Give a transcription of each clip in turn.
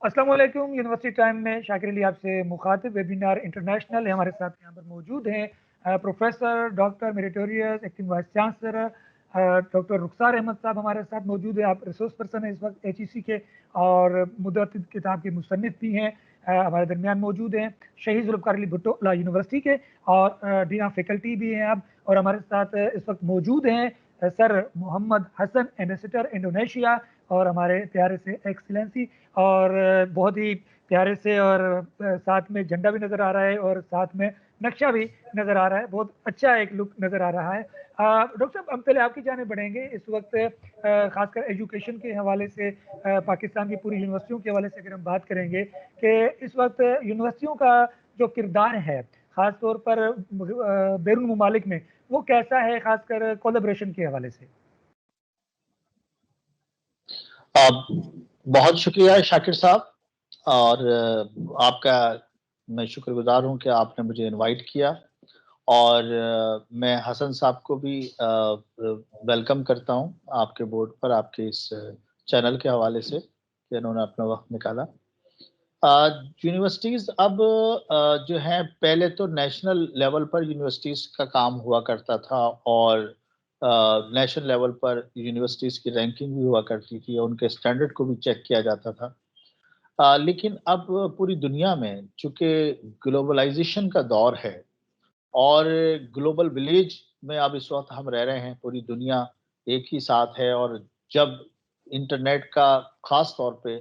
अस्सलाम वालेकुम। University time में शाकिर अली आपसे मुखातिब। वेबिनार इंटरनेशनल है। हमारे साथ यहाँ पर मौजूद हैं professor doctor meritorious acting vice chancellor doctor Rukhsar Ahmed sahab हमारे साथ मौजूद है। आप रिसोर्स पर्सन हैं इस वक्त HEC के और मुद्दत किताब के मुसन्निफ भी हैं। हमारे दरमियान मौजूद हैं शहीद जुल्फ़िकार अली भुट्टो यूनिवर्सिटी के और डीन ऑफ फैकल्टी भी हैं आप। और हमारे साथ इस वक्त मौजूद हैं sir Mohammad Hasan, ambassador Indonesia और हमारे प्यारे से एक्सीलेंसी और बहुत ही प्यारे से और साथ में झंडा भी नज़र आ रहा है और साथ में नक्शा भी नज़र आ रहा है। बहुत अच्छा एक लुक नज़र आ रहा है। डॉक्टर साहब, हम पहले आपकी जाने बढ़ेंगे। इस वक्त खासकर एजुकेशन के हवाले से पाकिस्तान की पूरी यूनिवर्सिटियों के हवाले से अगर हम बात करेंगे कि इस वक्त यूनिवर्सिटियों का जो किरदार है ख़ास तौर पर बैरून मुमालिक में, वो कैसा है, खासकर कोलैबोरेशन के हवाले से? बहुत शुक्रिया शाकिर साहब, और आपका मैं शुक्रगुजार हूं कि आपने मुझे इनवाइट किया। और मैं हसन साहब को भी वेलकम करता हूं आपके बोर्ड पर, आपके इस चैनल के हवाले से कि उन्होंने अपना वक्त निकाला। यूनिवर्सिटीज़ अब जो हैं, पहले तो नेशनल लेवल पर यूनिवर्सिटीज़ का काम हुआ करता था और नेशनल लेवल पर यूनिवर्सिटीज़ की रैंकिंग भी हुआ करती थी, उनके स्टैंडर्ड को भी चेक किया जाता था। लेकिन अब पूरी दुनिया में चूँकि ग्लोबलाइजेशन का दौर है और ग्लोबल विलेज में अब इस वक्त हम रह रहे हैं, पूरी दुनिया एक ही साथ है। और जब इंटरनेट का ख़ास तौर पे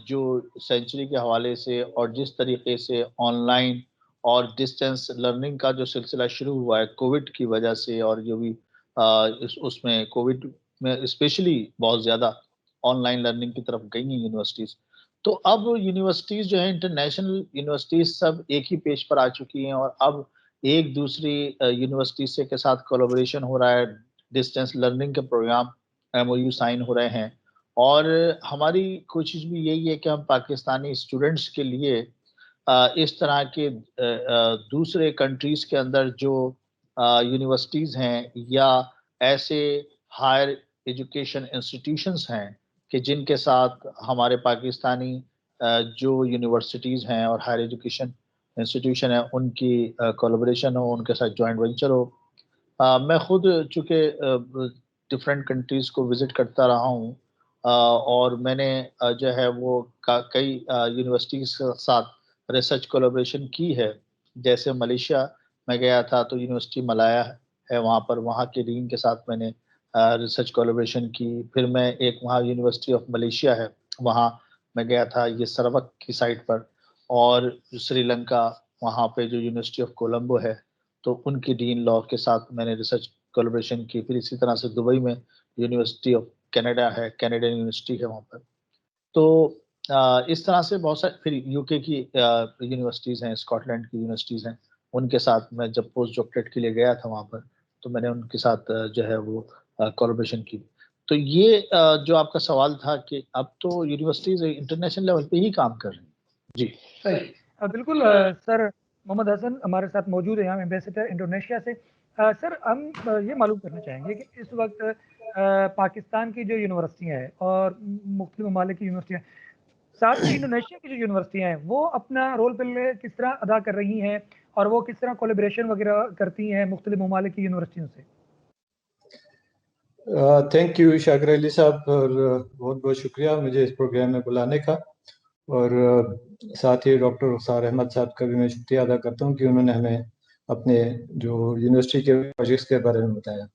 जो सेंचुरी के हवाले से और जिस तरीके से ऑनलाइन और डिस्टेंस लर्निंग का जो सिलसिला शुरू हुआ है कोविड की वजह से, और जो भी उसमें कोविड में स्पेशली बहुत ज़्यादा ऑनलाइन लर्निंग की तरफ गई हैं यूनिवर्सिटीज़, तो अब यूनिवर्सिटीज़ जो है इंटरनेशनल यूनिवर्सिटीज़ सब एक ही पेज पर आ चुकी हैं और अब एक दूसरी यूनिवर्सिटी से के साथ कोलैबोरेशन हो रहा है। डिस्टेंस लर्निंग के प्रोग्राम MOU साइन हो रहे हैं और हमारी कोशिश भी यही है कि हम पाकिस्तानी स्टूडेंट्स के लिए इस तरह के दूसरे कंट्रीज़ के अंदर जो यूनिवर्सिटीज़ हैं या ऐसे हायर एजुकेशन इंस्टीट्यूशंस हैं कि जिनके साथ हमारे पाकिस्तानी जो यूनिवर्सिटीज़ हैं और हायर एजुकेशन इंस्टीट्यूशन है उनकी कोलैबोरेशन हो, उनके साथ जॉइंट वेंचर हो। मैं खुद चूँकि डिफरेंट कंट्रीज़ को विज़िट करता रहा हूँ और मैंने जो है वो कई यूनिवर्सिटीज़ के साथ रिसर्च कोलैबोरेशन की है। जैसे मलेशिया मैं गया था तो यूनिवर्सिटी मलाया है वहाँ पर, वहाँ के डीन के साथ मैंने रिसर्च कोलैबोरेशन की। फिर मैं एक वहाँ यूनिवर्सिटी ऑफ मलेशिया है, वहाँ मैं गया था ये सरावक की साइट पर। और श्रीलंका वहाँ पे जो यूनिवर्सिटी ऑफ कोलंबो है तो उनकी डीन लॉ के साथ मैंने रिसर्च कोलैबोरेशन की। फिर इसी तरह से दुबई में यूनिवर्सिटी ऑफ कनाडा है, कैनेडियन यूनिवर्सिटी है वहाँ पर। तो इस तरह से बहुत सारे, फिर यूके की यूनिवर्सिटीज़ हैं, स्कॉटलैंड की यूनिवर्सिटीज़ हैं, उनके साथ मैं जब पोस्ट डॉक्टरेट के लिए गया था वहाँ पर तो मैंने उनके साथ जो है वो कोलैबोरेशन की। तो ये जो आपका सवाल था कि अब तो यूनिवर्सिटीज़ इंटरनेशनल लेवल पे ही काम कर रही हैं। जी सही। बिल्कुल सर मोहम्मद हसन हमारे साथ मौजूद है यहाँ, एम्बेसडर इंडोनेशिया से। सर हम ये मालूम करना चाहेंगे कि इस वक्त पाकिस्तान की जो यूनिवर्सिटियाँ हैं और मुख्तलिफ ममालिक की यूनिवर्सिटियाँ, साथ में इंडोनेशिया की जो यूनिवर्सिटियाँ हैं, वो अपना रोल प्ले किस तरह अदा कर रही हैं और वो किस तरह कोलैबोरेशन वगैरह करती हैं मुख्तलिफ ममालिक की यूनिवर्सिटियों से? थैंक यू शाकिर अली साहब, और बहुत बहुत शुक्रिया मुझे इस प्रोग्राम में बुलाने का। और साथ ही डॉक्टर रुखसार अहमद साहब का भी मैं शुक्रिया अदा करता हूँ कि उन्होंने हमें अपने जो यूनिवर्सिटी के प्रोजेक्ट्स के बारे में बताया।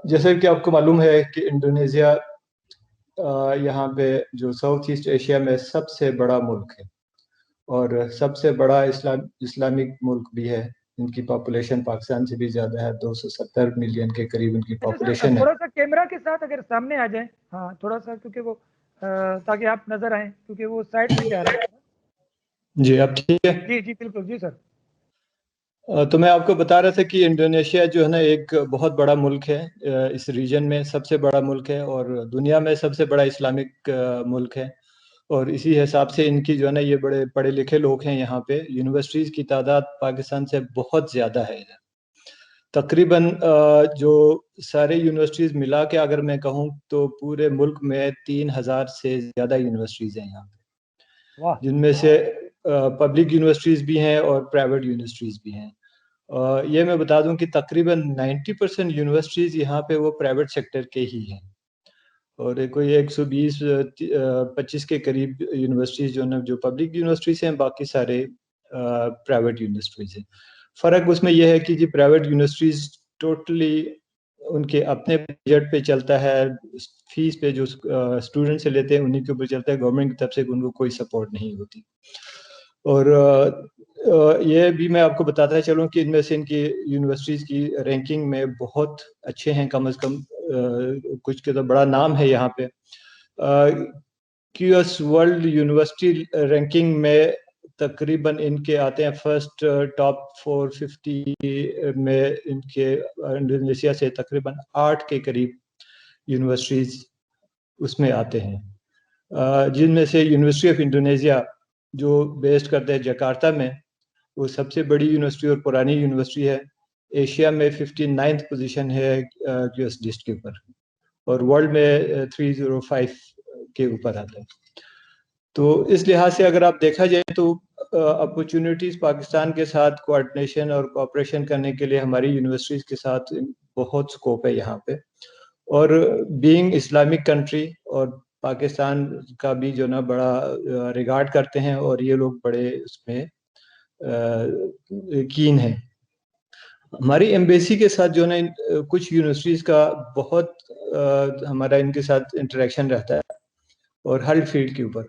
जैसे कि आपको मालूम है कि इंडोनेशिया यहाँ पे जो साउथ ईस्ट एशिया में सबसे बड़ा मुल्क है और सबसे बड़ा इस्लामिक मुल्क भी है। इनकी पॉपुलेशन पाकिस्तान से भी ज़्यादा है, 270 मिलियन के करीब इनकी पॉपुलेशन है। थोड़ा सा कैमरा के साथ अगर सामने आ जाए, हाँ थोड़ा सा, क्योंकि वो ताकि आप नजर आए, क्योंकि वो साइड में जा रहा है। जी अब ठीक है? जी जी बिल्कुल, जी सर। तो मैं आपको बता रहा था कि इंडोनेशिया जो है ना एक बहुत बड़ा मुल्क है, इस रीजन में सबसे बड़ा मुल्क है और दुनिया में सबसे बड़ा इस्लामिक मुल्क है। और इसी हिसाब से इनकी जो है ना ये बड़े पढ़े लिखे लोग हैं यहाँ पे। यूनिवर्सिटीज़ की तादाद पाकिस्तान से बहुत ज़्यादा है इधर। तकरीबन जो सारे यूनिवर्सिटीज़ मिला के अगर मैं कहूँ तो पूरे मुल्क में 3000 से ज़्यादा यूनिवर्सिटीज़ हैं यहाँ पे, वाह, जिनमें से पब्लिक यूनिवर्सिटीज़ भी हैं और प्राइवेट यूनिवर्सिटीज़ भी हैं। ये मैं बता दूं कि तकरीबन 90% यूनिवर्सिटीज़ यहाँ पे वो प्राइवेट सेक्टर के ही हैं, और कोई 120-25 के करीब यूनिवर्सिटीज़ जो ना जो पब्लिक यूनिवर्सिटीज़ हैं, बाकी सारे प्राइवेट यूनिवर्सिटीज़ हैं। फ़र्क उसमें यह है कि जी प्राइवेट यूनिवर्सिटीज़ टोटली उनके अपने बजट पे चलता है, फीस पे जो स्टूडेंट से लेते हैं उन्हीं के ऊपर चलता है, गवर्नमेंट की तरफ से उनको कोई सपोर्ट नहीं होती। और ये भी मैं आपको बताता चलूँ कि इनमें से इनकी यूनिवर्सिटीज़ की रैंकिंग में बहुत अच्छे हैं, कम से कम कुछ के तो बड़ा नाम है यहाँ पे। QS वर्ल्ड यूनिवर्सिटी रैंकिंग में तकरीबन इनके आते हैं फर्स्ट टॉप 450 में, इनके इंडोनेशिया से तकरीबन 8 के करीब यूनिवर्सिटीज़ उसमें आते हैं, जिनमें से यूनिवर्सिटी ऑफ इंडोनेशिया जो बेस्ड करते हैं जकार्ता में, वो सबसे बड़ी यूनिवर्सिटी और पुरानी यूनिवर्सिटी है। एशिया में 59th पोजीशन है QS लिस्ट के ऊपर, और वर्ल्ड में 305 के ऊपर आता है। तो इस लिहाज से अगर आप देखा जाए तो अपॉर्चुनिटीज़ पाकिस्तान के साथ कोऑर्डिनेशन और कोऑपरेशन करने के लिए हमारी यूनिवर्सिटीज़ के साथ बहुत स्कोप है यहाँ पे। और बीइंग इस्लामिक कंट्री और पाकिस्तान का भी जो ना बड़ा रिगार्ड करते हैं, और ये लोग बड़े उसमें कीन है। हमारी एम्बेसी के साथ जो ना कुछ यूनिवर्सिटीज़ का बहुत हमारा इनके साथ इंटरेक्शन रहता है, और हर फील्ड के ऊपर,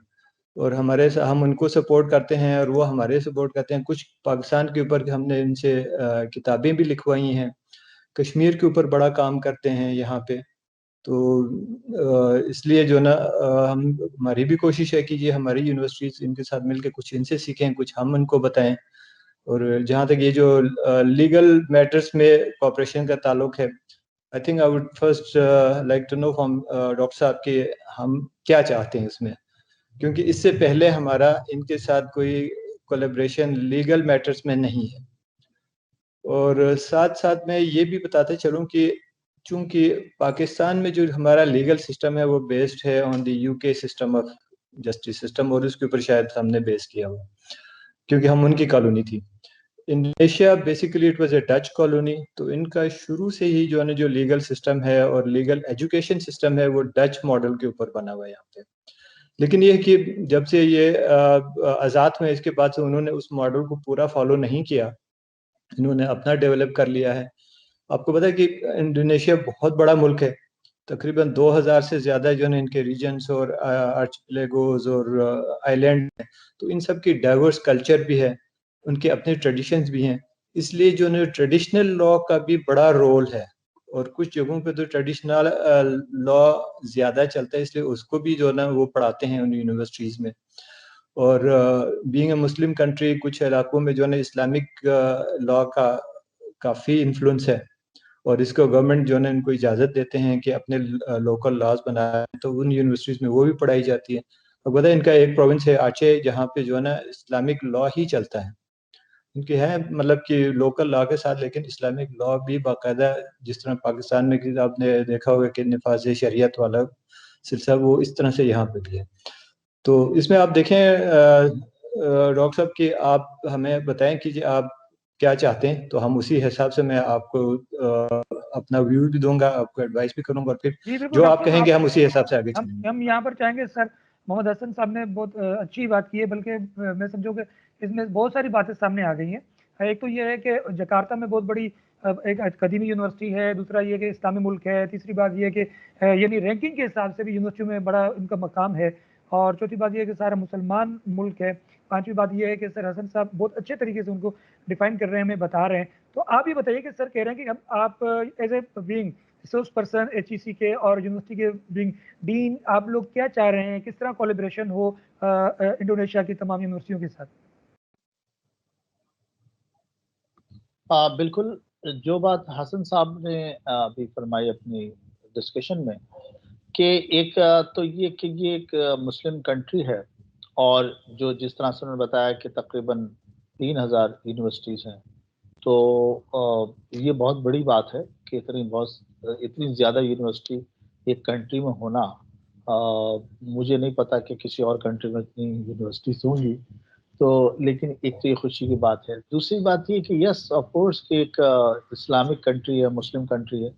और हम उनको सपोर्ट करते हैं और वो हमारे सपोर्ट करते हैं। कुछ पाकिस्तान के ऊपर हमने इनसे किताबें भी लिखवाई हैं, कश्मीर के ऊपर बड़ा काम करते हैं यहाँ पे। तो इसलिए जो ना हमारी भी कोशिश है कि ये हमारी यूनिवर्सिटीज़ इनके साथ मिलकर कुछ इनसे सीखें, कुछ हम उनको बताएं। और जहाँ तक ये जो लीगल मैटर्स में कोऑपरेशन का ताल्लुक है, I think I would first like to know from doctor साहब कि हम क्या चाहते हैं इसमें, क्योंकि इससे पहले हमारा इनके साथ कोई कोलैबोरेशन लीगल मैटर्स में नहीं है। और साथ साथ में ये भी बताते चलूँ कि चूँकि पाकिस्तान में जो हमारा लीगल सिस्टम है वो बेस्ड है on the UK system of justice system, और उसके ऊपर शायद हमने बेस किया हुआ, क्योंकि हम उनकी कॉलोनी थी। Indonesia basically it was a Dutch colony, तो इनका शुरू से ही जो है ना जो लीगल सिस्टम है और लीगल एजुकेशन सिस्टम है वो डच मॉडल के ऊपर बना हुआ है यहाँ पे। लेकिन ये कि जब से ये आज़ाद हुए इसके बाद से उन्होंने उस मॉडल को पूरा फॉलो नहीं किया, इन्होंने अपना डेवलप कर लिया है। आपको पता है कि इंडोनेशिया बहुत बड़ा मुल्क है, तकरीबन 2000 से ज़्यादा जो है इनके रीजन्स और आर्चिपेलागोस और आइलैंड हैं, तो इन सब की डाइवर्स कल्चर भी है, उनके अपने ट्रेडिशंस भी हैं। इसलिए जो है ट्रेडिशनल लॉ का भी बड़ा रोल है, और कुछ जगहों पे तो ट्रेडिशनल लॉ ज़्यादा चलता है, इसलिए उसको भी जो है ना वो पढ़ाते हैं उन यूनिवर्सिटीज़ में। और बीइंग अ मुस्लिम कंट्री, कुछ इलाकों में जो है ना इस्लामिक लॉ का काफ़ी इन्फ्लुएंस है, और इसको गवर्नमेंट जो है ना इनको इजाज़त देते हैं कि अपने लोकल लॉज बनाए, तो उन यूनिवर्सिटीज़ में वो भी पढ़ाई जाती है। अब पता है इनका एक प्रोविंस है आचे, जहाँ पे जो है ना इस्लामिक लॉ ही चलता है। इनके है मतलब कि लोकल लॉ के साथ, लेकिन इस्लामिक लॉ भी बाकायदा, जिस तरह पाकिस्तान में कि आपने देखा होगा कि निफाज शरीयत वाला सिलसिला, वो इस तरह से यहाँ पे भी है। तो इसमें आप देखें डॉक्टर साहब कि आप हमें बताएं कि जी आप क्या चाहते हैं, तो हम उसी हिसाब से मैं आपको अपना व्यू भी दूंगा, आपको एडवाइस भी करूंगा, और फिर जी बिल्कुल जो आप डॉक्टर साहब, कहेंगे हम उसी हिसाब से आगे चलेंगे। हम यहाँ पर चाहेंगे सर, मोहम्मद हसन साहब ने बहुत अच्छी बात की है, बल्कि मैं समझो कि इसमें बहुत सारी बातें सामने आ गई हैं। एक तो ये है कि जकार्ता में बहुत बड़ी एक कदीमी यूनिवर्सिटी है, दूसरा ये कि इस्लामी मुल्क है, तीसरी बात ये कि यानी रैंकिंग के हिसाब से भी यूनिवर्सिटी में बड़ा इनका मकाम है, और चौथी बात ये है कि सारा मुसलमान मुल्क है। पांचवी बात ये है कि सर हसन साहब बहुत अच्छे तरीके से उनको डिफाइन कर रहे हैं, हमें बता रहे हैं। तो आप ये बताइए कि सर कह रहे हैं कि हम आप as a being resource person HEC के और यूनिवर्सिटी के बीइंग डीन, आप लोग क्या चाह रहे हैं, किस तरह कोलैबोरेशन हो इंडोनेशिया की तमाम यूनिवर्सिटियों के साथ? बिल्कुल, जो बात हसन साहब ने अभी फरमाई अपनी डिस्कशन में कि एक तो ये कि ये एक मुस्लिम कंट्री है, और जो जिस तरह से उन्होंने बताया कि तकरीबन 3000 यूनिवर्सिटीज़ हैं, تو یہ بہت بڑی بات ہے کہ اتنی زیادہ یونیورسٹی ایک کنٹری میں ہونا. مجھے نہیں پتا کہ کسی اور کنٹری میں اتنی یونیورسٹیز ہوں گی. تو لیکن ایک تو یہ خوشی کی بات ہے. دوسری بات یہ کہ یس آف کورس کہ ایک اسلامک کنٹری ہے, مسلم کنٹری ہے,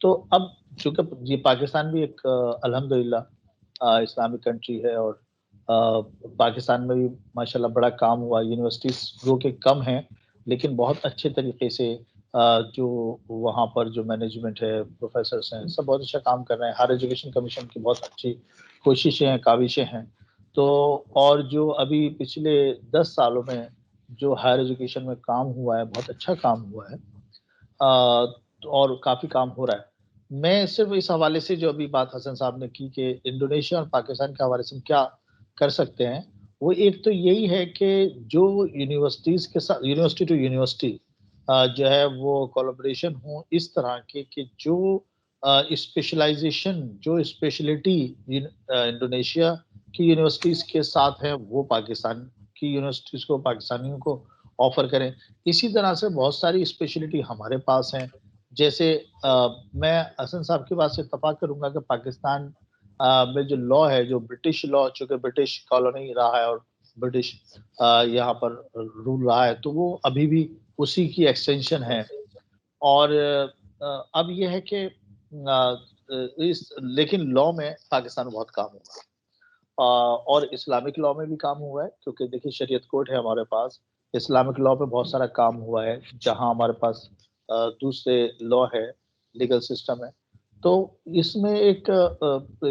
تو اب چونکہ یہ پاکستان بھی ایک الحمدللہ اسلامک کنٹری ہے, اور پاکستان میں بھی ماشاءاللہ بڑا کام ہوا. یونیورسٹیز جو کہ کم ہیں لیکن بہت اچھے طریقے سے جو وہاں پر جو مینجمنٹ ہے, پروفیسرس ہیں, سب بہت اچھا کام کر رہے ہیں. ہائر ایجوکیشن کمیشن کی بہت اچھی کوششیں ہیں, کاوشیں ہیں. تو اور جو ابھی پچھلے 10 سالوں میں جو ہائر ایجوکیشن میں کام ہوا ہے, بہت اچھا کام ہوا ہے, اور کافی کام ہو رہا ہے. میں صرف اس حوالے سے جو ابھی بات حسن صاحب نے کی کہ انڈونیشیا اور پاکستان کے حوالے سے ہم کیا کر سکتے ہیں, وہ ایک تو یہی ہے کہ جو یونیورسٹیز کے ساتھ یونیورسٹی ٹو یونیورسٹی جو ہے وہ کولیبریشن ہوں اس طرح کے کہ جو اسپیشلائزیشن, جو اسپیشلٹی انڈونیشیا کی یونیورسٹیز کے ساتھ ہے وہ پاکستان کی یونیورسٹیز کو, پاکستانیوں کو آفر کریں. اسی طرح سے بہت ساری اسپیشلٹی ہمارے پاس ہیں. جیسے میں حسن صاحب کی بات سے اتفاق کروں گا کہ پاکستان میں جو لا ہے, جو برٹش لا, چونکہ برٹش کالونی رہا ہے اور برٹش یہاں پر رول رہا ہے, تو وہ ابھی بھی اسی کی ایکسٹینشن ہے. اور اب یہ ہے کہ لیکن لا میں پاکستان میں بہت کام ہوا, اور اسلامک لا میں بھی کام ہوا ہے, کیونکہ دیکھیے شریعت کوڈ ہے ہمارے پاس. اسلامک لا پہ بہت سارا کام ہوا ہے, جہاں ہمارے پاس دوسرے لا ہے, لیگل سسٹم ہے. تو اس میں ایک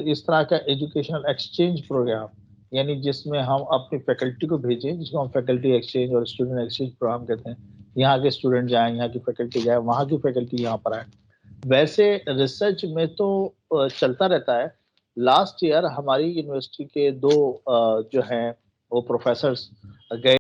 اس طرح کا ایجوکیشنل ایکسچینج پروگرام, یعنی جس میں ہم اپنی فیکلٹی کو بھیجیں, جس کو ہم فیکلٹی ایکسچینج اور اسٹوڈنٹ ایکسچینج پروگرام کہتے ہیں. یہاں کے اسٹوڈنٹ جائیں, یہاں کی فیکلٹی جائیں, وہاں کی فیکلٹی یہاں پر آئے. ویسے ریسرچ میں تو چلتا رہتا ہے. لاسٹ ایئر ہماری یونیورسٹی کے 2 جو ہیں وہ پروفیسرز گئے